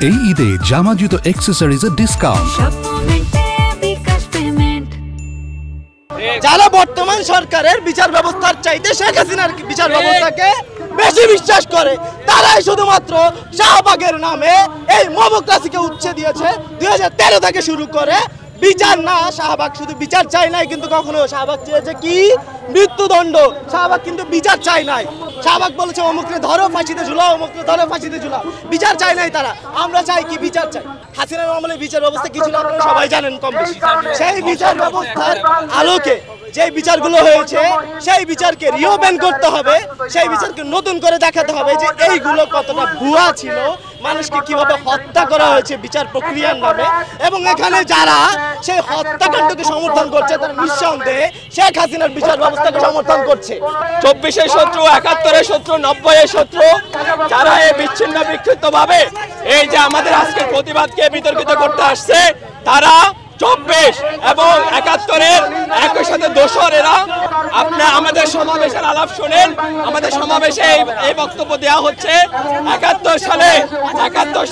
এই ঈদে জামা জুতো অ্যাক্সেসরিজের ডিসকাউন্ট। যারা বর্তমান সরকারের বিচার ব্যবস্থার চাইতে শেখ হাসিনার বিচার ব্যবস্থাকে বেশি বিশ্বাস করে, তারাই শুধুমাত্র শাহবাগের নামে এই মবক্রাসিকে উচ্ছে দিয়েছে। 2013 থেকে শুরু করে বিচার না, শাহবাগ শুধু বিচার চাই নাই, কিন্তু কখনো শাহবাগ চেয়েছে কি মৃত্যুদণ্ড। শাহবাগ কিন্তু বিচার চাই নাই। শাহবাগ বলেছে অমুকরে ধরো ফাঁসিতে ঝুলাও, অমুকরে ধরো ফাঁসিতে ঝুলাও। বিচার চাই নাই তারা। আমরা চাই কি বিচার চাই। হাসিনার আমলে বিচার ব্যবস্থা কি ছিল আপনারা সবাই জানেন কম বেশি। সেই বিচার ব্যবস্থার আলোকে যে বিচারগুলো হয়েছে সেই বিচারকে রিওপেন করতে হবে, সেই বিচারকে নতুন করে দেখাতে হবে যে এইগুলো কতটা ভুয়া ছিল, মানুষকে কিভাবে হত্যা করা হয়েছে বিচার প্রক্রিয়ার নামে। এবং এখানে যারা সেই হত্যাকাণ্ডকে সমর্থন করছে তারা নিঃসন্দেহে শেখ হাসিনার বিচার ব্যবস্থাকে সমর্থন করছে। 24-এর শত্রু, 71-এর শত্রু, 90-এর শত্রু, যারা এই বিচ্ছিন্ন বিক্ষিপ্ত ভাবে এই যে আমাদের আজকের প্রতিবাদকে বিতর্কিত করতে আসছে, তারা 24 এবং 71-এর একই সাথে দোষর। এরা আপনার আমাদের সমাবেশের আলাপ শোনেন, আমাদের সমাবেশে এই বক্তব্য দেওয়া হচ্ছে 71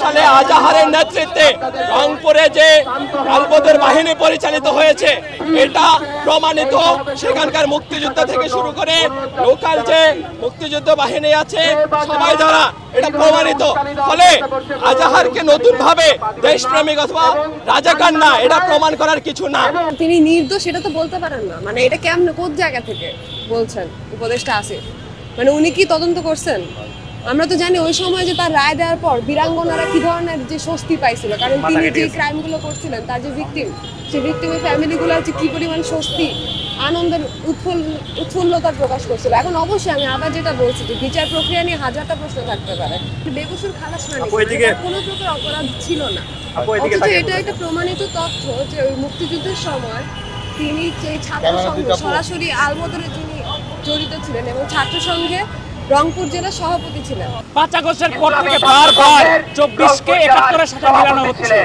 সালে আজাহারের নেতৃত্বে রংপুরে যে আলবদর বাহিনী পরিচালিত হয়েছে এটা প্রমাণিত। সেখানকার মুক্তিযুদ্ধ থেকে শুরু করে লোকাল যে মুক্তিযুদ্ধ বাহিনী আছে সবাই যারা, এটা প্রমাণিত। ফলে আজাহারকে নতুন ভাবে দেশপ্রেমিক অথবা রাজাকার না, এটা প্রমাণ করার কিছু না। তিনি নির্দোষ এটা তো বলতে পারেন না। মানে এটা কেমন, কোন জায়গা থেকে বলছেন উপদেষ্টা আসিফ? মানে উনি কি তদন্ত করছেন? আমরা তো জানি ওই সময় যে তার রায় দেওয়ার পর বীরাঙ্গনারা কি ধরনের যে স্বস্তি পাইছিল, কারণ তিনি যে ক্রাইমগুলো করছিলেন তার যে ভিকটিম, সেই ভিকটিমের ফ্যামিলিগুলো হচ্ছে কি পরিমাণ স্বস্তি, আনন্দের উৎফুল্লতা প্রকাশ করছিল। এখন অবশ্যই আমি আবার যেটা বলছি যে বিচার প্রক্রিয়া নিয়ে হাজারটা প্রশ্ন থাকতে পারে। বেকসুর খালাস মানে কোনো প্রকার অপরাধ ছিল না, অথচ এটা একটা প্রমাণিত তথ্য যে ওই মুক্তিযুদ্ধের সময় তিনি যে ছাত্র সংঘ সরাসরি আলবদরে যিনি জড়িত ছিলেন এবং ছাত্র সংঘে রংপুর জেলার সভাপতি ছিলেন। 5 আগস্টের পর থেকে বারবার 24-কে 71-এর সাথে মিলানো হচ্ছে।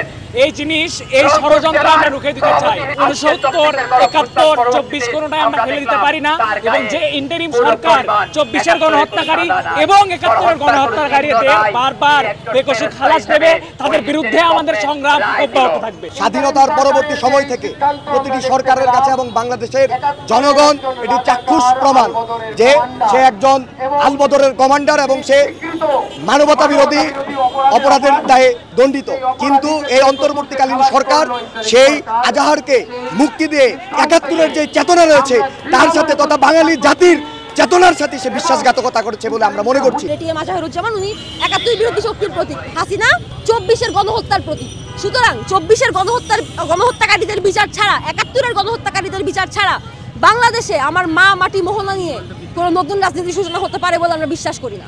এই জিনিস, এই ষড়যন্ত্র আমরা রুখে দিতে চাই। 69, 71, 24 কোনোটাই আমরা ফেলে দিতে পারি না। এবং যে ইন্টারিম সরকার 24-এর গণহত্যাকারী এবং 71-এর গণহত্যাকারীদের বারবার বেকসুর খালাস দেবে, তাদের বিরুদ্ধে আমাদের সংগ্রাম অব্যাহত থাকবে। স্বাধীনতার পরবর্তী সময় থেকে প্রতিটি সরকারের কাছে এবং বাংলাদেশের জনগণ এটি চাক্ষুষ প্রমাণ যে সে একজন আলবদরের কমান্ডার এবং সে মানবতা বিরোধী অপরাধের দায়ে দণ্ডিত। কিন্তু এই অন্তর্বর্তীকালীন সরকার সেই আজাহারকে মুক্তি দিয়ে 71-এর যে চেতনা রয়েছে তার সাথে তথা বাঙালি জাতির চেতনার সাথে সে বিশ্বাসঘাতকতা করেছে বলে আমরা মনে করছি। এটিএম আজাহারুজ্জামান উনি 71 বিরোধী শক্তির প্রতীক, হাসিনা 24-এর গণহত্যার প্রতীক। সুতরাং 24-এর গণহত্যাকারীদের বিচার ছাড়া, 71-এর গণহত্যাকারীদের বিচার ছাড়া বাংলাদেশে আমার মা মাটি মোহনা নিয়ে কোনো নতুন রাজনীতির সূচনা হতে পারে বলে আমরা বিশ্বাস করি না।